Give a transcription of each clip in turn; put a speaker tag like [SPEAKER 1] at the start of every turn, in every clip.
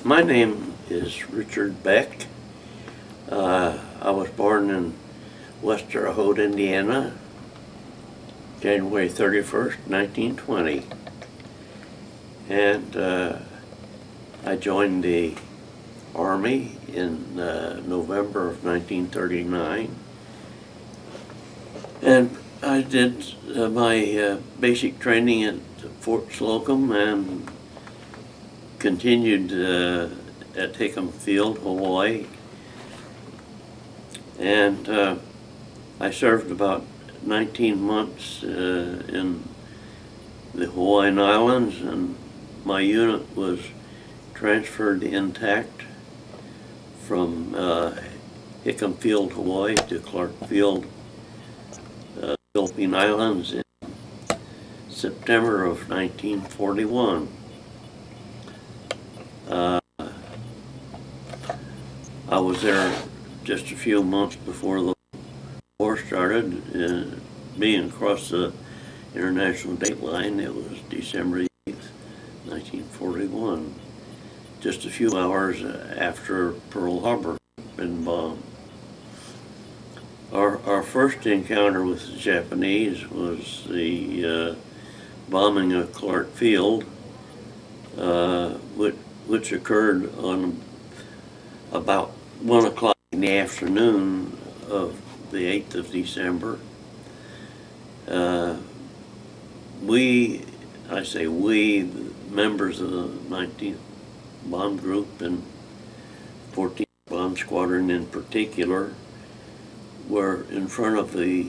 [SPEAKER 1] My name is Richard Beck. I was born in West Terre Haute, Indiana, January 31st, 1920. And I joined the Army in November of 1939. And I did my basic training at Fort Slocum and continued at Hickam Field, Hawaii. And I served about 19 months in the Hawaiian Islands, and my unit was transferred intact from Hickam Field, Hawaii to Clark Field, Philippine Islands in September of 1941. I was there just a few months before the war started. Being across the international date line, it was December 8th, 1941, just a few hours after Pearl Harbor had been bombed. Our first encounter with the Japanese was the bombing of Clark Field, which occurred on about 1 o'clock in the afternoon of the 8th of December. I say we, the members of the 19th Bomb Group and 14th Bomb Squadron in particular, were in front of the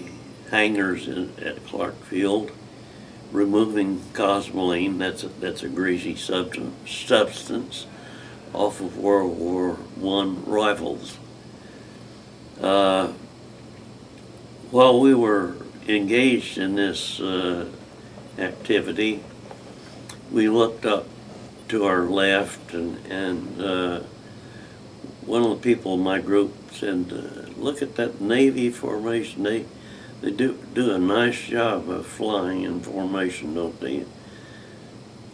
[SPEAKER 1] hangars at Clark Field, removing cosmoline, that's a greasy substance, off of World War I rifles. While we were engaged in this activity, we looked up to our left, and one of the people in my group said, "Look at that Navy formation. They do a nice job of flying in formation, don't they?"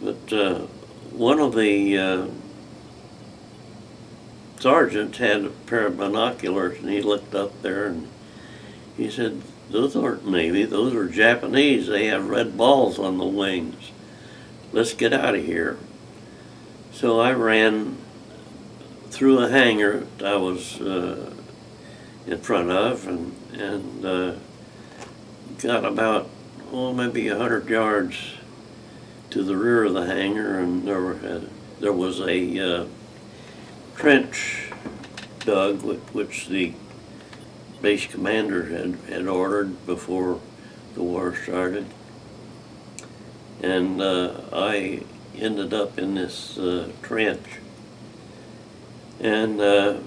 [SPEAKER 1] But one of the sergeants had a pair of binoculars, and he looked up there and he said, "Those aren't Navy, those are Japanese. They have red balls on the wings. Let's get out of here." So I ran through a hangar that I was in front of, and got about, maybe 100 yards to the rear of the hangar, and there was a trench dug, which the base commander had ordered before the war started. And I ended up in this trench. And I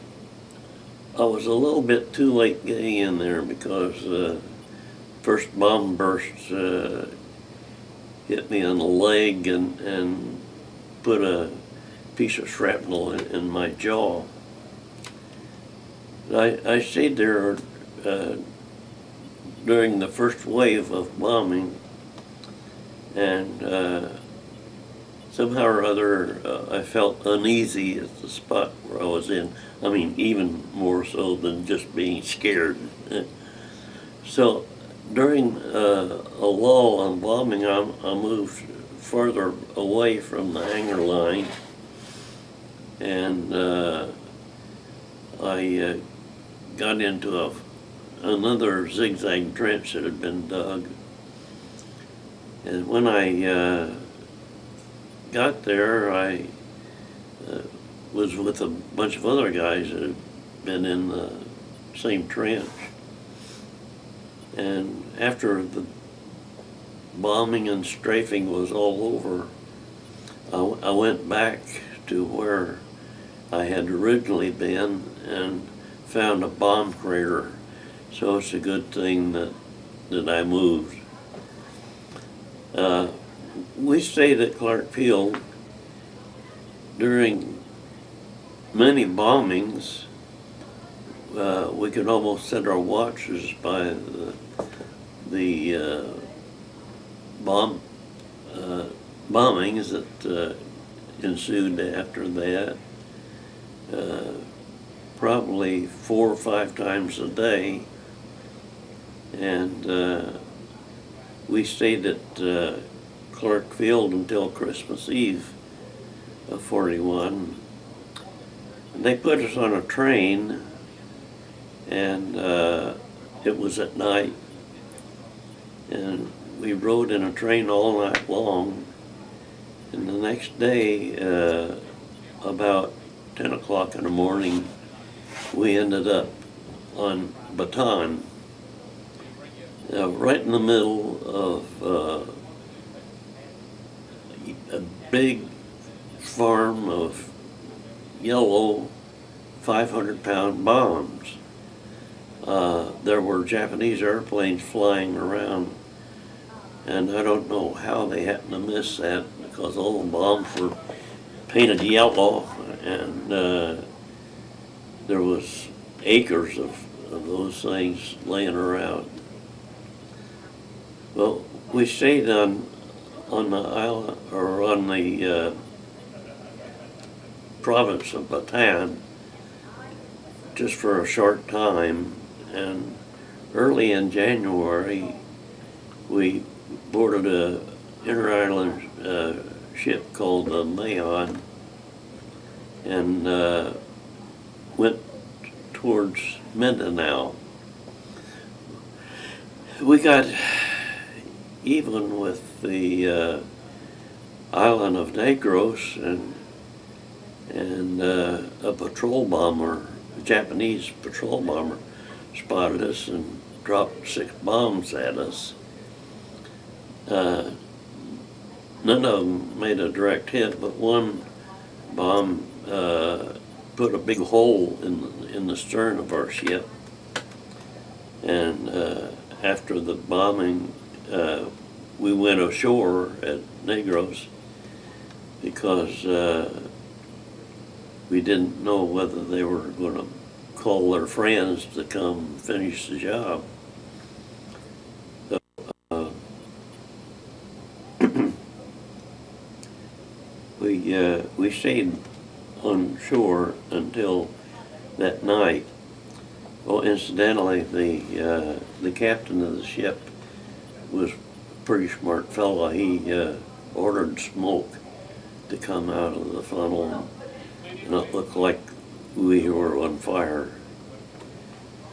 [SPEAKER 1] was a little bit too late getting in there because first bomb burst hit me on the leg and put a piece of shrapnel in my jaw. I stayed there during the first wave of bombing, and somehow or other I felt uneasy at the spot where I was in. I mean, even more so than just being scared. So during a lull on bombing, I moved further away from the hangar line, and I got into another zigzag trench that had been dug. And when I got there, I was with a bunch of other guys that had been in the same trench. And after the bombing and strafing was all over, I went back to where I had originally been and found a bomb crater. So it's a good thing that I moved. We stayed at Clark Field during many bombings. We could almost set our watches by the bombings that ensued after that. probably 4 or 5 times a day, and we stayed at Clark Field until Christmas Eve of '41. They put us on a train, and it was at night, and we rode in a train all night long. And the next day, about 10 o'clock in the morning, we ended up on Bataan, right in the middle of a big farm of yellow 500-pound bombs. There were Japanese airplanes flying around, and I don't know how they happened to miss that, because all the bombs were painted yellow, and there was acres of those things laying around. Well, we stayed on the island, or on the province of Bataan, just for a short time, and early in January we boarded a inter-island ship called the Mahon, and went towards Mindanao. We got even with the island of Negros, and a patrol bomber, a Japanese patrol bomber, spotted us and dropped 6 bombs at us. None of them made a direct hit, but one bomb put a big hole in the stern of our ship. And after the bombing, we went ashore at Negros, because we didn't know whether they were going to call their friends to come finish the job. So, we stayed on shore until that night. Well, incidentally, the captain of the ship was a pretty smart fella. He ordered smoke to come out of the funnel, and it looked like we were on fire.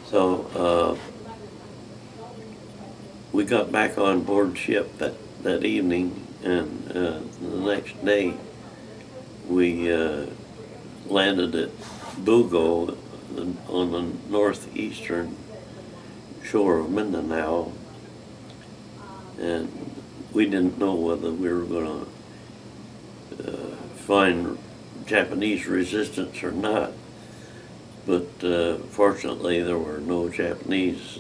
[SPEAKER 1] So we got back on board ship that evening, and the next day we landed at Bugo on the northeastern shore of Mindanao, and we didn't know whether we were going to find Japanese resistance or not, but fortunately there were no Japanese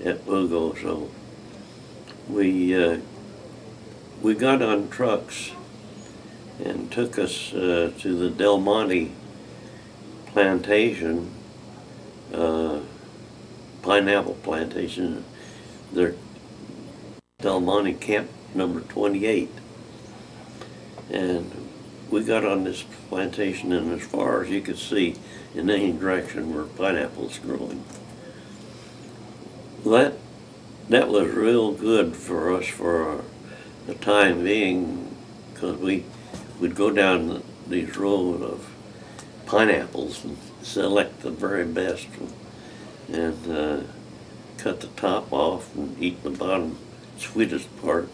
[SPEAKER 1] at Bugo, so we got on trucks and took us to the Del Monte plantation, pineapple plantation. Their Del Monte camp number 28. And we got on this plantation, and as far as you could see in any direction were pineapples growing. That was real good for us for the time being, because we'd go down these rows of pineapples and select the very best and cut the top off and eat the bottom sweetest part.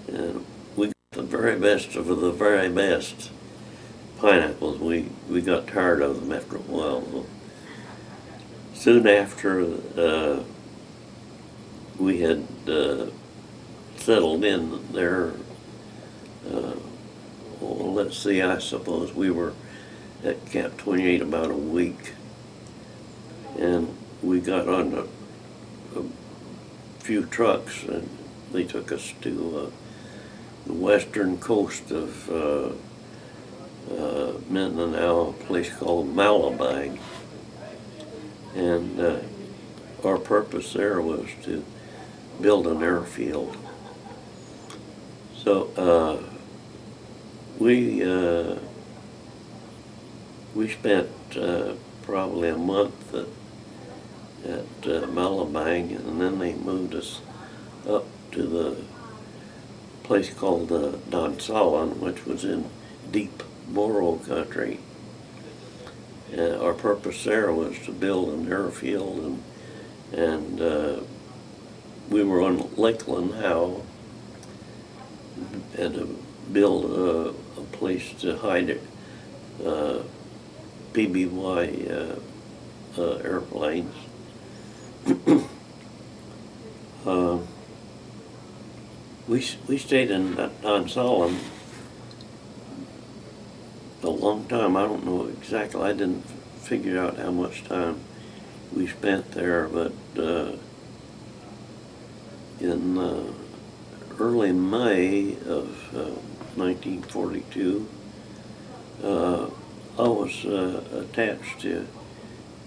[SPEAKER 1] And we got the very best of the very best pineapples. We got tired of them after a while. So soon after we had settled in there, well, let's see, I suppose we were at Camp 28 about a week, and we got on a few trucks, and they took us to the western coast of Mindanao, a place called Malabang, and our purpose there was to build an airfield. So we we spent probably a month at Malabang, and then they moved us up to the place called Donsalan, which was in deep Moro country. Our purpose there was to build an airfield, and we were on Lakeland Howe, and to build a place to hide it, PBY airplanes. We stayed in Donsalan a long time. I don't know exactly. I didn't figure out how much time we spent there, but in early May of 1942, I was attached to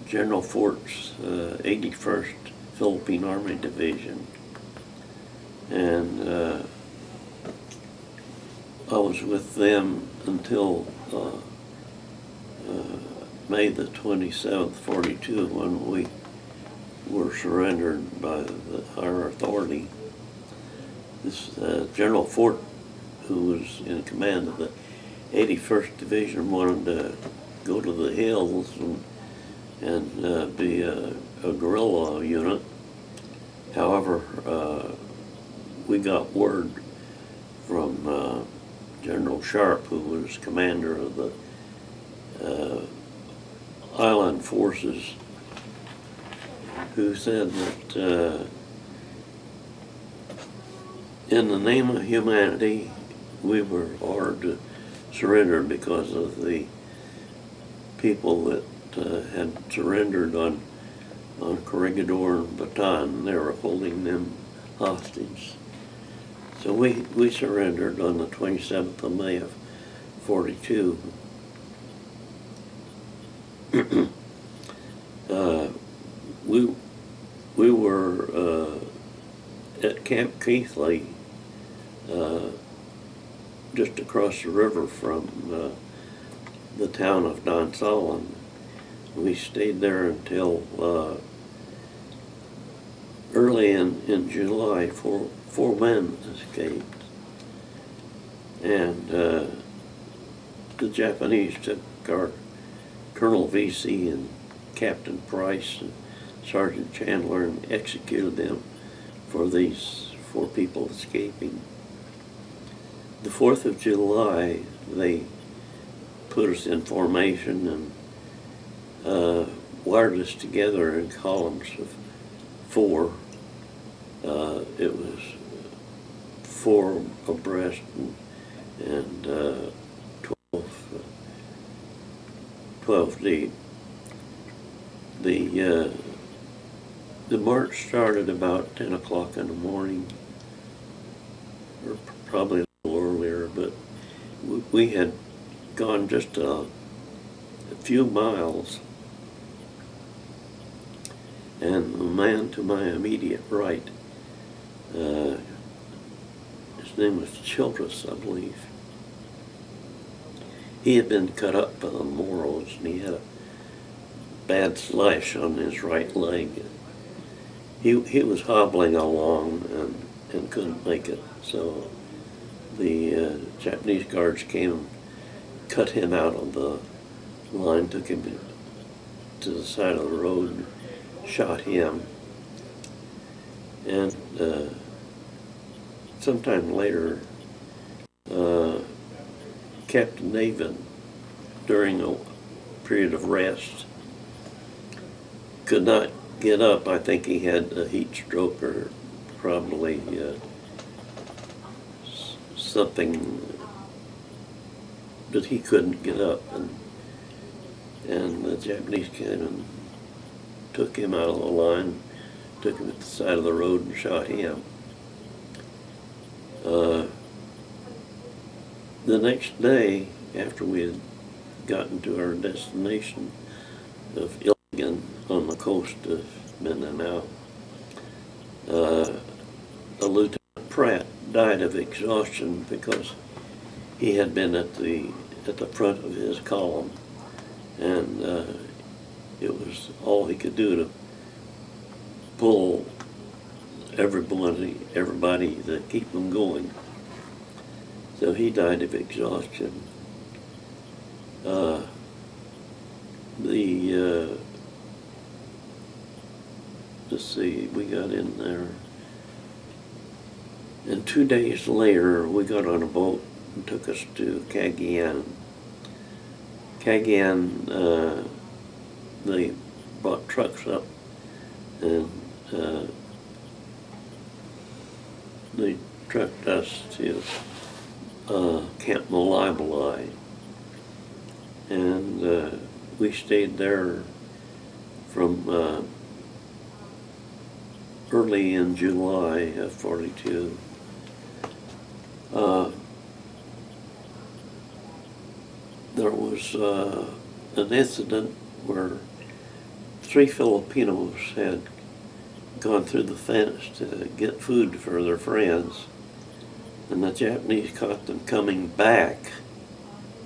[SPEAKER 1] General Fort's 81st Philippine Army Division, and I was with them until May the 27th, 42, when we were surrendered by the higher authority. This General Fort, who was in command of the 81st Division, wanted to go to the hills and be a guerrilla unit. However, we got word from General Sharp, who was commander of the island forces, who said that in the name of humanity, we were ordered to surrender because of the people that had surrendered on Corregidor and Bataan. They were holding them hostage. So we surrendered on the 27th of May of 42. We were at Camp Keithley, just across the river from the town of Donsalan. We stayed there until early in July. Four men escaped, and the Japanese took our Colonel VC and Captain Price and Sergeant Chandler and executed them for these 4 people escaping. The 4th of July, they put us in formation and wired us together in columns of 4. It was 4 abreast and 12 deep. The march started about 10 o'clock in the morning, or probably a little earlier, but we had gone just a few miles, and the man to my immediate right, his name was Childress, I believe. He had been cut up by the Moros, and he had a bad slash on his right leg. He was hobbling along and couldn't make it, so the Japanese guards came and cut him out of the line, took him to the side of the road, and shot him. And sometime later, Captain David, during a period of rest, could not get up. I think he had a heat stroke or probably something, but he couldn't get up, and the Japanese came and took him out of the line, took him to the side of the road and shot him. The next day, after we had gotten to our destination of Iligan on the coast of Mindanao, Lieutenant Pratt died of exhaustion because he had been at the front of his column, and it was all he could do to pull everybody to keep them going. So he died of exhaustion. Let's see, we got in there, and 2 days later we got on a boat and took us to Cagayan. Cagayan, they brought trucks up and they trucked us to Camp Malibali, and we stayed there from early in July of '42. There was an incident where 3 Filipinos had gone through the fence to get food for their friends, and the Japanese caught them coming back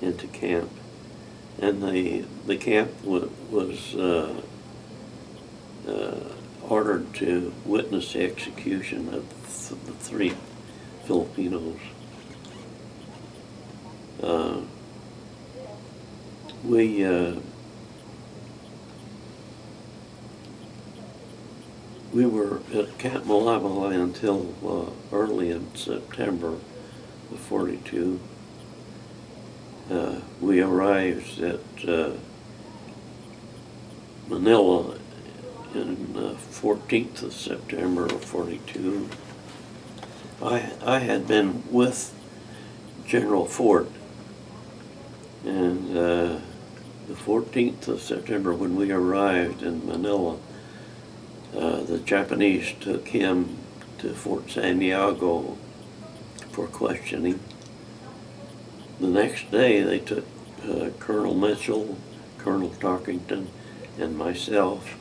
[SPEAKER 1] into camp, and the camp was ordered to witness the execution of the 3 Filipinos. We were at Camp Malibali until early in September of '42. We arrived at Manila in 14th of September of '42. I had been with General Fort, and the 14th of September when we arrived in Manila, the Japanese took him to Fort Santiago for questioning. The next day they took Colonel Mitchell, Colonel Tarkington, and myself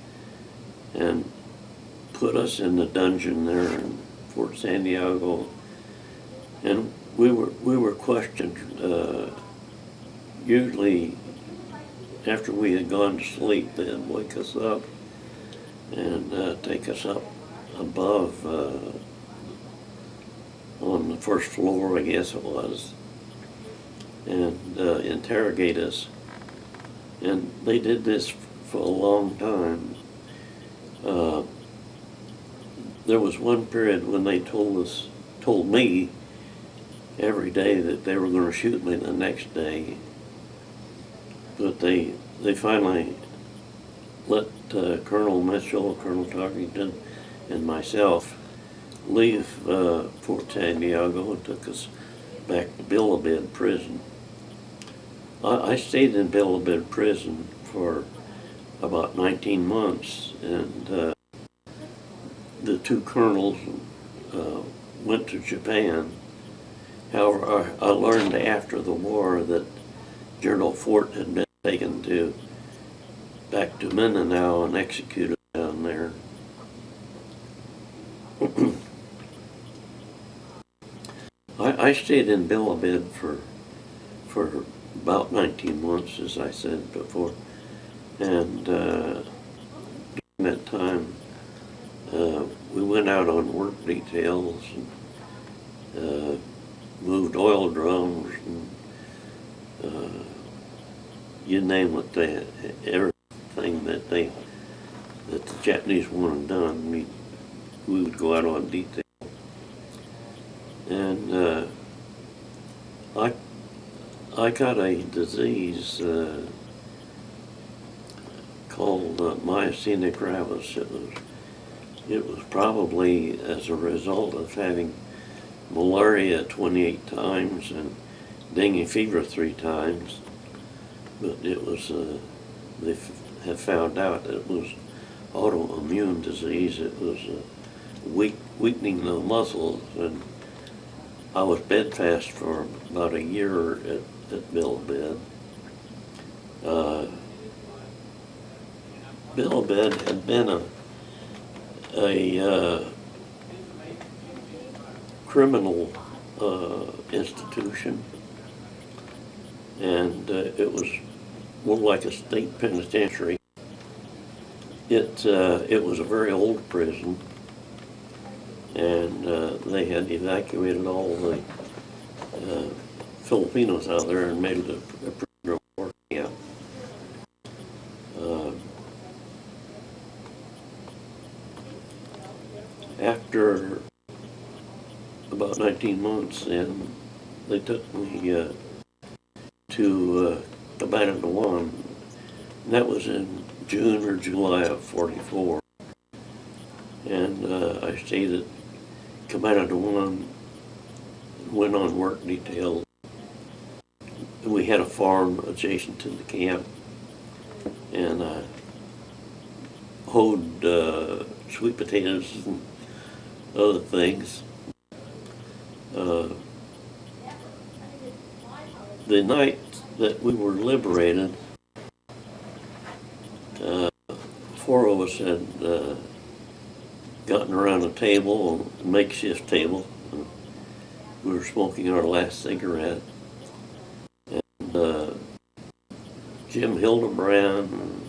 [SPEAKER 1] and put us in the dungeon there in Fort Santiago, and we were questioned usually after we had gone to sleep. They'd wake us up and take us up above on the first floor, I guess it was, and interrogate us. And they did this for a long time. There was one period when they told me every day that they were going to shoot me the next day, but they finally let Colonel Mitchell, Colonel Tarkington, and myself leave Fort Santiago and took us back to Bilibid Prison. I stayed in Bilibid Prison for about 19 months, and the 2 colonels went to Japan. However, I learned after the war that General Fort had been taken back to Mindanao and executed down there. I stayed in Bilibid for about 19 months, as I said before, and during that time we went out on work details and moved oil drums and you name it, everything that the Japanese wanted done, we would go out on detail. And I got a disease called myasthenia gravis. It was probably as a result of having malaria 28 times and dengue fever 3 times. But it was, they have found out that it was autoimmune disease. It was weakening the muscles, and I was bedfast for about a year at Bilibid. Bilibid had been a criminal institution, and it was more like a state penitentiary. It was a very old prison, and they had evacuated all the Filipinos out there and made it a prisoner of war camp. After about 19 months, then they took me to Cabanatuan, and that was in June or July of '44. And I stayed at Cabanatuan, went on work detail. We had a farm adjacent to the camp, and I hoed sweet potatoes and other things. The night that we were liberated, four of us had gotten around a table, a makeshift table. We were smoking our last cigarette. And Jim Hildebrand, and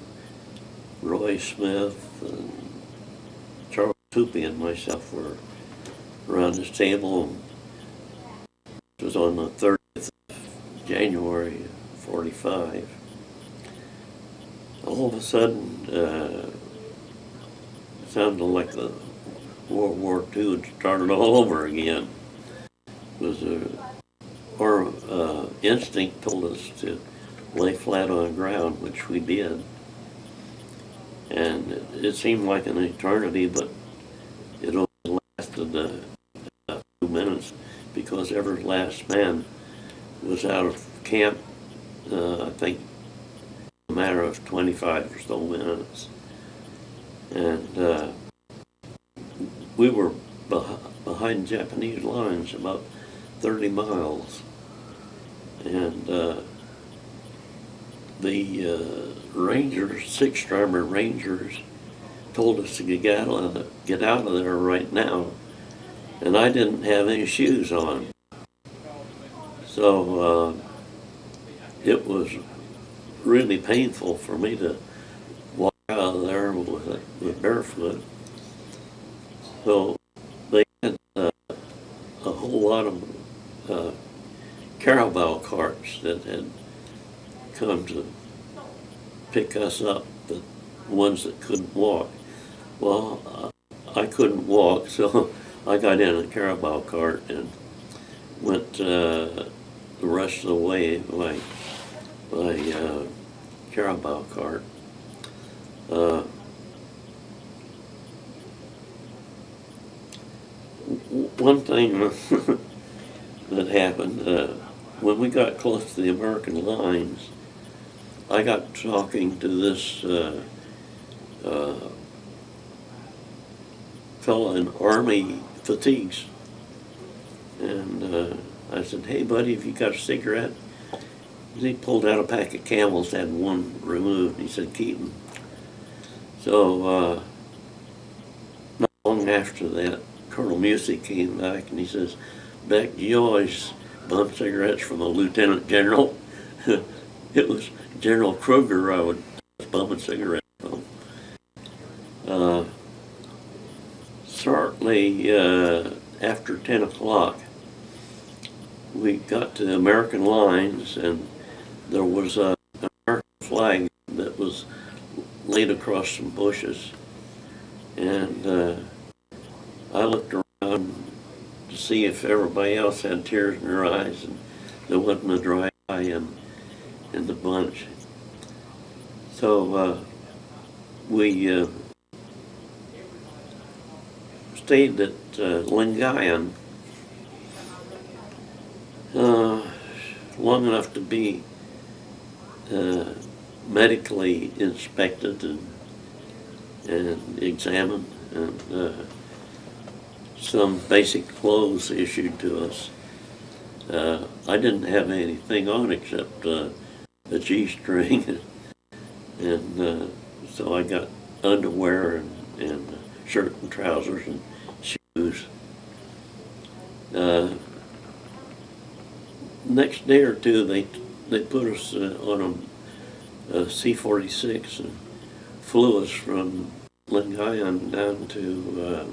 [SPEAKER 1] Roy Smith, and Charles Tupi and myself were around this table. It was on the 30th of January, '45. All of a sudden, it sounded like the World War II had started all over again. It was our instinct told us to lay flat on the ground, which we did. And it seemed like an eternity, but it only lasted a few minutes because every last man was out of camp, I think, a matter of 25 or so minutes. And we were behind Japanese lines about 30 miles. And the Rangers, 6th Armored Rangers, told us to get out of there right now. And I didn't have any shoes on. So it was really painful for me to walk out of there with barefoot. So they had a whole lot of carabao carts that had come to pick us up, the ones that couldn't walk. Well, I couldn't walk, so I got in a carabao cart and went the rest of the way by carabao cart. One thing that happened, when we got close to the American lines, I got talking to this fellow in Army fatigues. And I said, "Hey, buddy, have you got a cigarette?" He pulled out a pack of Camels, had one removed. He said, "Keep them." So not long after that, Colonel Music came back and he says, "Beck, you always bum cigarettes from a lieutenant general?" It was General Kruger I would bum a cigarette from. Shortly after 10 o'clock, we got to American lines, and there was an American flag that was laid across some bushes. And I looked around to see if everybody else had tears in their eyes, and there wasn't a dry eye in the bunch. So we stayed at Lingayen long enough to be medically inspected and examined, and some basic clothes issued to us. I didn't have anything on except a G-string, and so I got underwear and shirt and trousers and shoes. Next day or two, they put us on C-46 and flew us from Lingayen down to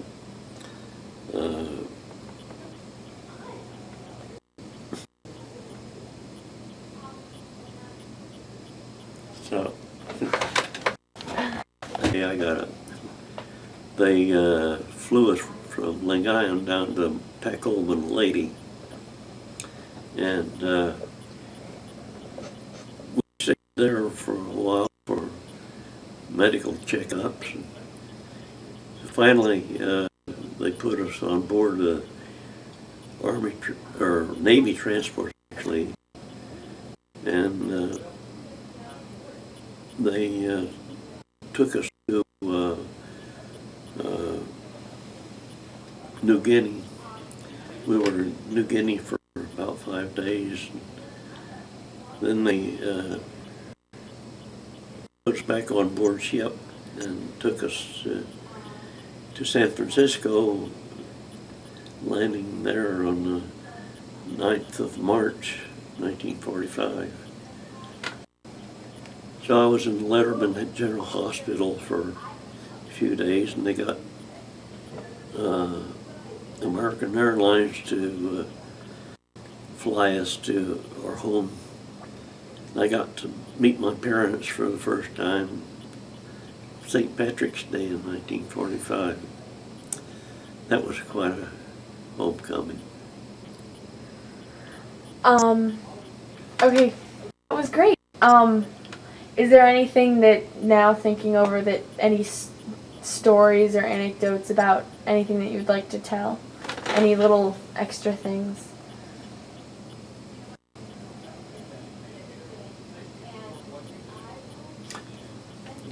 [SPEAKER 1] so yeah, I got it. They flew us from Lingayen down to Tacoma Lady, and we stayed there for a while for medical checkups. And finally, they put us on board the Army or Navy transport actually, and they took us to New Guinea. We were in New Guinea for about 5 days. Then they put us back on board ship and took us to San Francisco, landing there on the 9th of March, 1945. So I was in Letterman General Hospital for a few days, and they got American Airlines to fly us to our home. I got to meet my parents for the first time St. Patrick's Day in 1945. That was quite a homecoming.
[SPEAKER 2] Okay, that was great. Is there anything that, now thinking over, that any stories or anecdotes about anything that you'd like to tell? Any little extra things?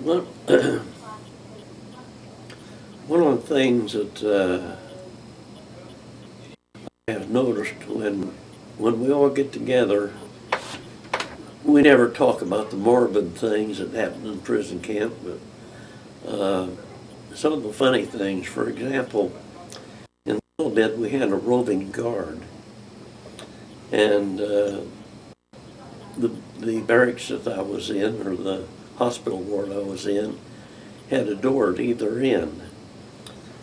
[SPEAKER 1] Well, one of the things that I have noticed when we all get together, we never talk about the morbid things that happened in prison camp, but some of the funny things, for example, in Bilibid we had a roving guard, and the barracks that I was in, or the hospital ward I was in, had a door at either end,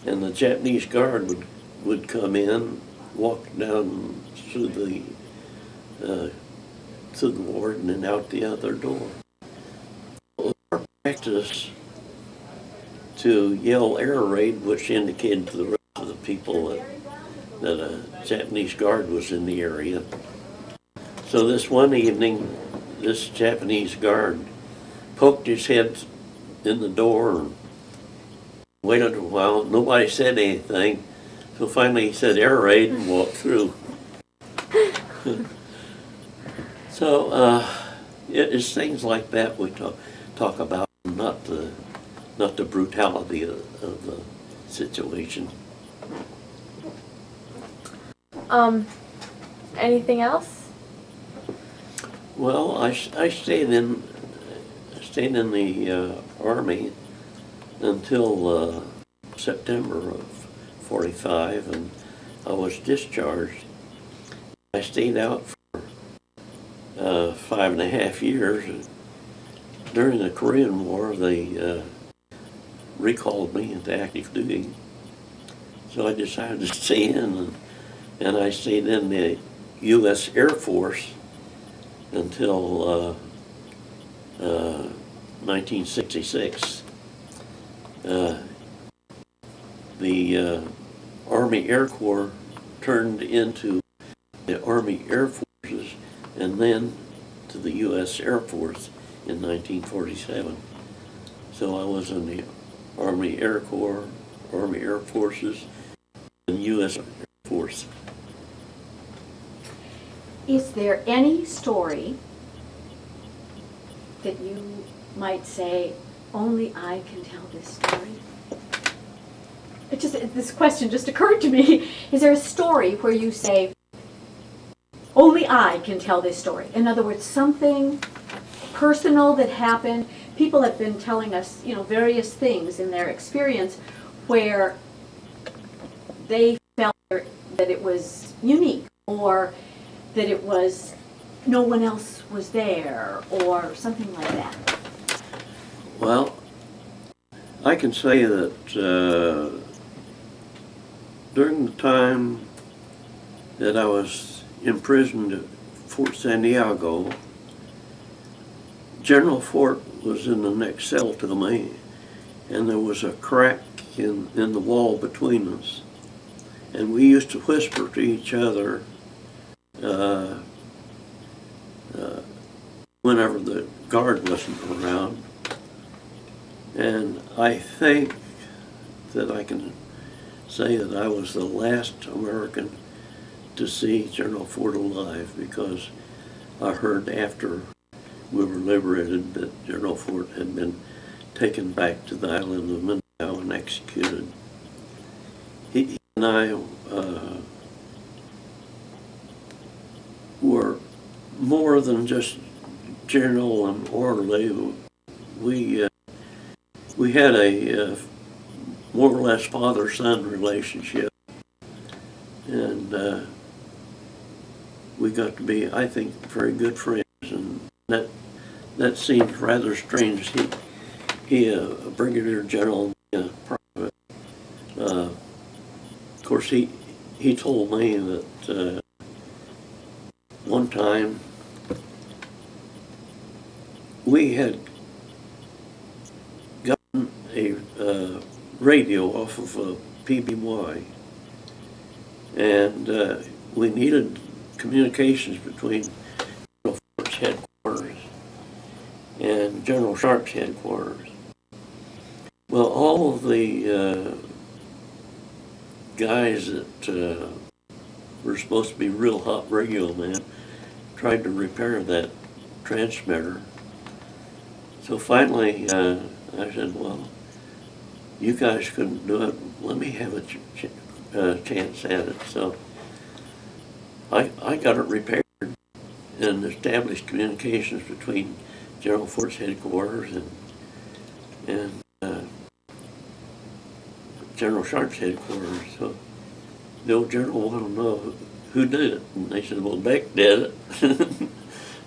[SPEAKER 1] and the Japanese guard would come in, walk down through the ward and then out the other door. Our practice to yell air raid, which indicated to the rest of the people that a Japanese guard was in the area. So this one evening, this Japanese guard poked his head in the door and waited a while. Nobody said anything. So finally he said air raid and walked through. So it's things like that we talk about, not the brutality of the situation.
[SPEAKER 2] Anything else?
[SPEAKER 1] Well, I stayed in the Army until September of 45, and I was discharged. I stayed out for 5.5 years. During the Korean War, they recalled me into active duty, so I decided to stay in, and I stayed in the U.S. Air Force until 1966. The Army Air Corps turned into the Army Air Forces and then to the U.S. Air Force in 1947. So I was in the Army Air Corps, Army Air Forces, and U.S. Air Force.
[SPEAKER 3] Is there any story that you might say, only I can tell this story? This question just occurred to me. Is there a story where you say, only I can tell this story? In other words, something personal that happened. People have been telling us, various things in their experience where they felt that it was unique, or that it was no one else was there or something like that?
[SPEAKER 1] Well, I can say that during the time that I was imprisoned at Fort Santiago, General Fort was in the next cell to me, and there was a crack in the wall between us. And we used to whisper to each other uh, whenever the guard wasn't around. And I think that I can say that I was the last American to see General Fort alive, because I heard after we were liberated that General Fort had been taken back to the island of Mindanao and executed. He and I were more than just general and orderly. We had a more or less father-son relationship, and we got to be, I think, very good friends. And that seems rather strange. He a brigadier general, private. Of course, he told me that one time we had gotten a radio off of a PBY, and we needed communications between General Fort's headquarters and General Sharp's headquarters. Well, all of the guys that were supposed to be real hot radio men tried to repair that transmitter. So finally, I said, well, you guys couldn't do it. Let me have a chance at it. So I got it repaired and established communications between General Fort's headquarters and General Sharp's headquarters. So the old general wanted to know who did it, and they said, well, Beck did it.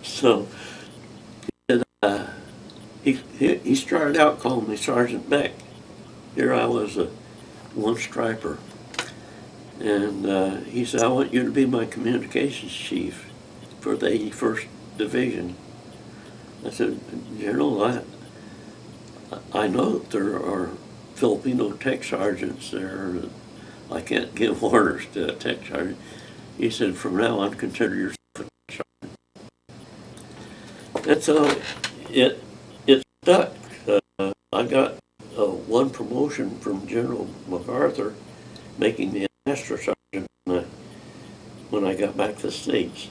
[SPEAKER 1] So he started out calling me Sergeant Beck. Here I was a one striper, and he said, I want you to be my communications chief for the 81st Division. I said, General, I know that there are Filipino tech sergeants there. I can't give orders to a tech sergeant. He said, from now on, consider yourself a tech sergeant. And so it stuck. I got one promotion from General MacArthur, making me a master sergeant when I got back to the States.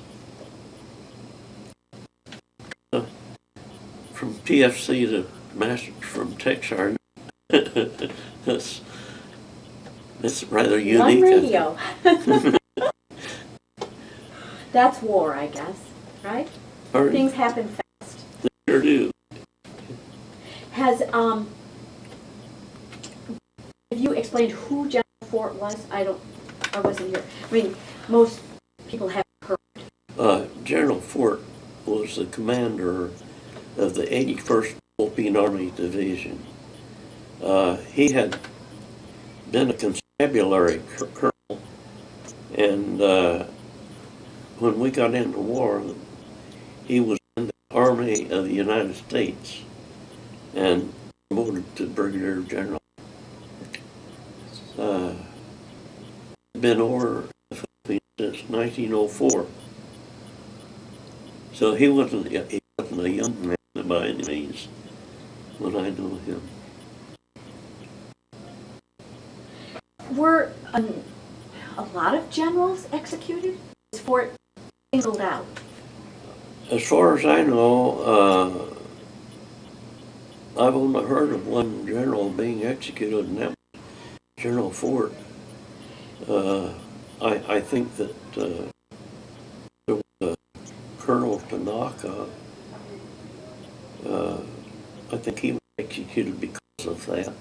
[SPEAKER 1] From TFC to master, from tech sergeant, that's rather unique.
[SPEAKER 3] One radio. That's war, I guess, right?
[SPEAKER 1] Pardon?
[SPEAKER 3] Things happen fast.
[SPEAKER 1] They sure do.
[SPEAKER 3] Have you explained who General Fort was? I wasn't here. I mean, most people have heard.
[SPEAKER 1] General Fort was the commander of the 81st Philippine Army Division. He had been a constabulary colonel, and when we got into war, he was in the Army of the United States and promoted to brigadier general. Been over the Philippines since 1904. So he wasn't a young man by any means when I knew him.
[SPEAKER 3] Were a lot of generals executed? Was Fort singled out?
[SPEAKER 1] As far as I know, I've only heard of one general being executed, and that was General Fort. I think that there was a Colonel Tanaka. I think he was executed because of that.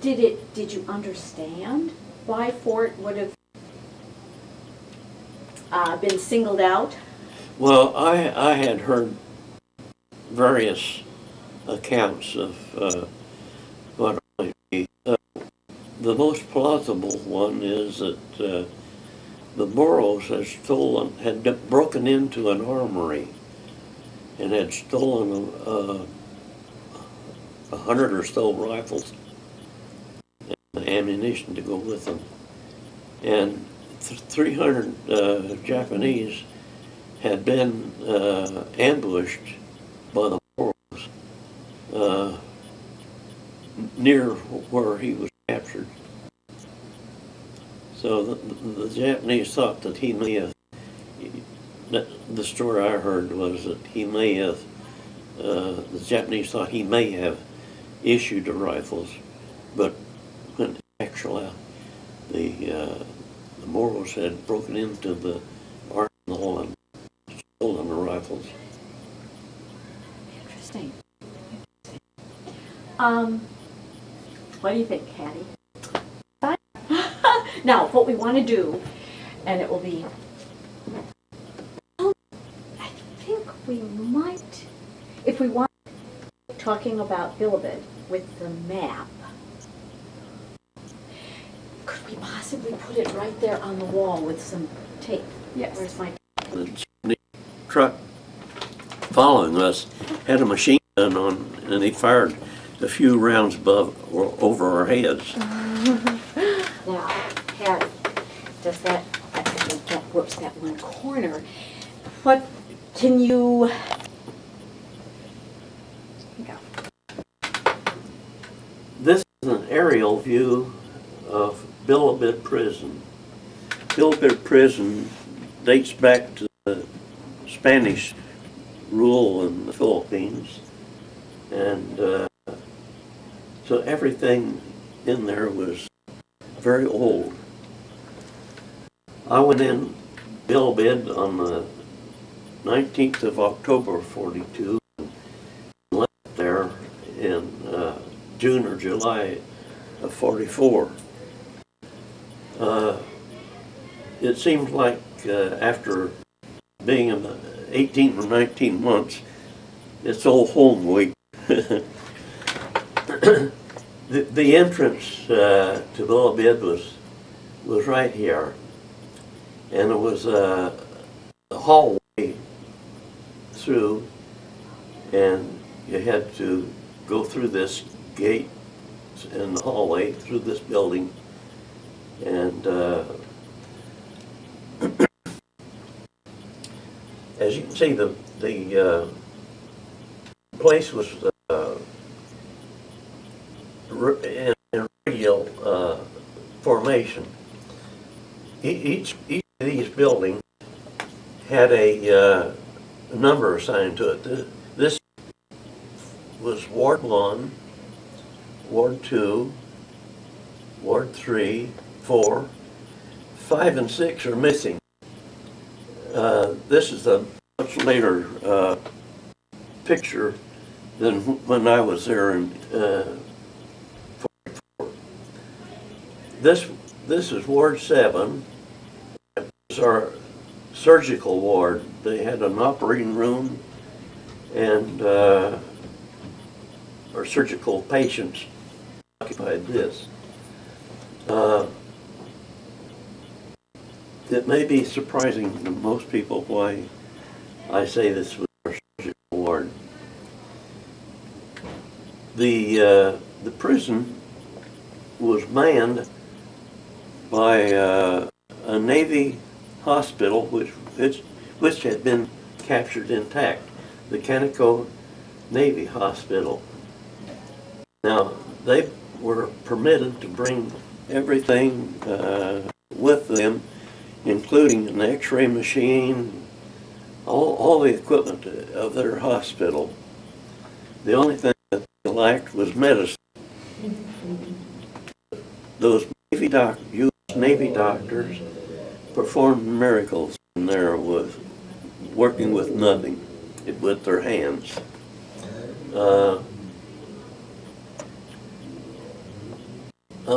[SPEAKER 3] Did you understand why Fort would have been singled out?
[SPEAKER 1] Well, I had heard various accounts of what it might be. The most plausible one is that the Moros had broken into an armory and had stolen 100 or so rifles and ammunition to go with them. And 300 Japanese had been ambushed by the Moros near where he was captured. So the Japanese thought that he may have, the story I heard was that he may have, the Japanese thought he may have issued the rifles, but when actually the Moros had broken into the arsenal and stolen the rifles.
[SPEAKER 3] Interesting. What do you think, Hattie? Now, what we want to do, and it will be, I think we might, if we want, talking about Bilibid with the map, could we possibly put it right there on the wall with some tape?
[SPEAKER 2] Yes.
[SPEAKER 3] Where's my
[SPEAKER 1] The truck following us had a machine gun on, and he fired a few rounds above or over our heads.
[SPEAKER 3] Now, Hattie, does that, I think that whoops, that one corner. What can you,
[SPEAKER 2] Go.
[SPEAKER 1] This is an aerial view of Bilibid Prison. Bilibid Prison dates back to the Spanish rule in the Philippines, and so everything in there was very old. I went in Bilibid on the 19th of October 42 and left there in June or July of 44. It seemed like after being in 18 or 19 months, it's old home week. The entrance to Bilibid was right here, and it was a hallway through, and you had to go through this gate in the hallway through this building, and as you can see, the place was in radial formation. Each of these buildings had a number assigned to it. This was Ward 1, Ward 2, Ward 3, 4, 5, and 6 are missing. This is a much later picture than when I was there in 44. This is Ward 7. This is our surgical ward. They had an operating room, and our surgical patients occupied this. It may be surprising to most people why I say this was our surgical ward. The prison was manned by a Navy hospital which had been captured intact, the Cabanatuan Navy Hospital. Now, they were permitted to bring everything with them, including an x-ray machine, all the equipment of their hospital. The only thing that they lacked was medicine. Those U.S. Navy doctors performed miracles in there with working with nothing, with their hands. I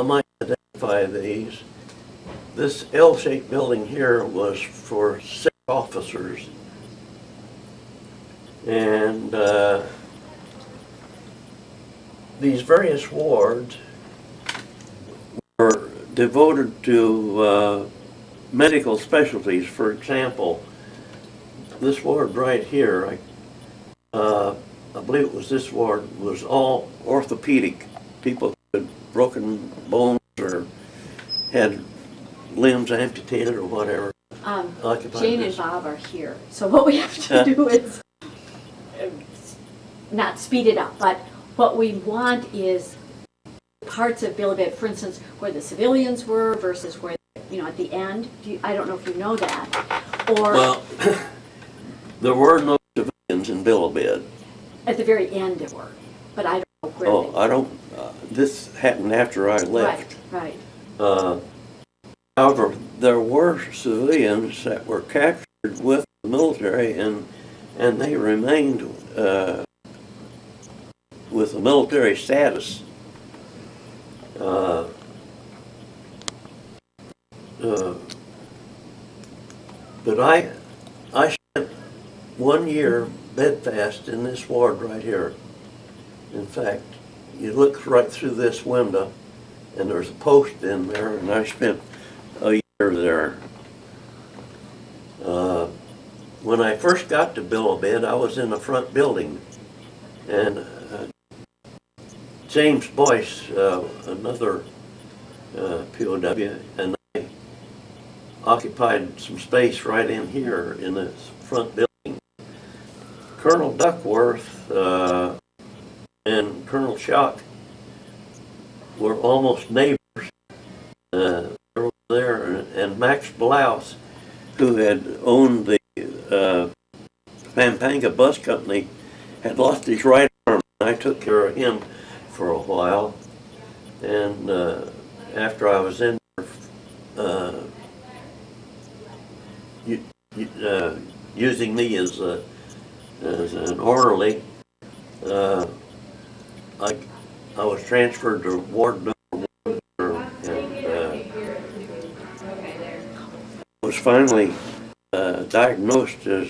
[SPEAKER 1] might identify these. This L-shaped building here was for 6 officers. And these various wards were devoted to medical specialties. For example, this ward right here, I believe it was this ward, was all orthopedic. People who had broken bones or had limbs amputated or whatever. occupied
[SPEAKER 3] Jane
[SPEAKER 1] this.
[SPEAKER 3] and Bob are here, so what we have to do is not speed it up, but what we want is parts of Bilibid, for instance, where the civilians were versus where, at the end. I don't know if you know that. Or
[SPEAKER 1] Well, there were no civilians in Bilibid.
[SPEAKER 3] at the very end there were, but I don't know where
[SPEAKER 1] Oh,
[SPEAKER 3] they
[SPEAKER 1] I don't, this happened after I left.
[SPEAKER 3] Right.
[SPEAKER 1] However, there were civilians that were captured with the military, and they remained with a military status. But I spent 1 year bedfast in this ward right here. In fact, you look right through this window, and there's a post in there, and I spent a year there. When I first got to Bilibid, I was in the front building, and James Boyce, another POW, and I occupied some space right in here in this front building. Colonel Duckworth and Colonel Schock were almost neighbors. They were there, and Max Blouse, who had owned the Pampanga Bus Company, had lost his right arm. I took care of him for a while, and after I was in there, using me as an orderly, I was transferred to Ward Number 1, and was finally diagnosed as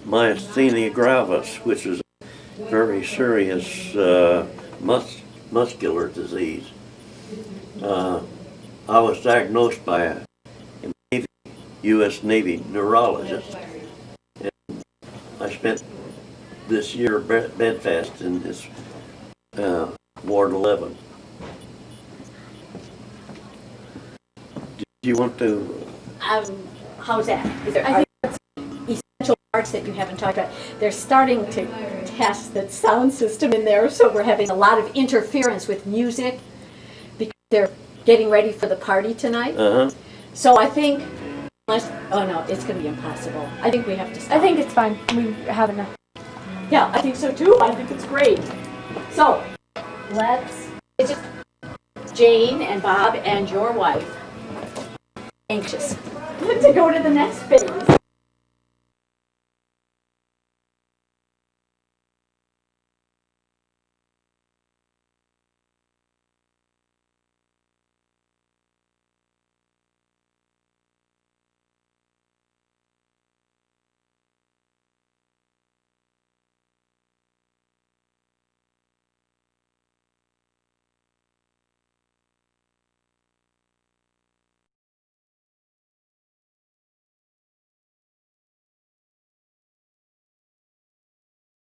[SPEAKER 1] myasthenia gravis, which is a very serious muscular disease. I was diagnosed by a U.S. Navy neurologist, and I spent this year bedfast in this Ward 11. Do you want to?
[SPEAKER 3] How's that? I think that's essential parts that you haven't talked about. They're starting to test the sound system in there, so we're having a lot of interference with music because they're getting ready for the party tonight. So I think, oh no, it's going to be impossible. I think we have to stop.
[SPEAKER 2] I think it's fine. We have enough.
[SPEAKER 3] Yeah, I think so too. I think it's great. So it's just Jane and Bob and your wife anxious to go to the next phase.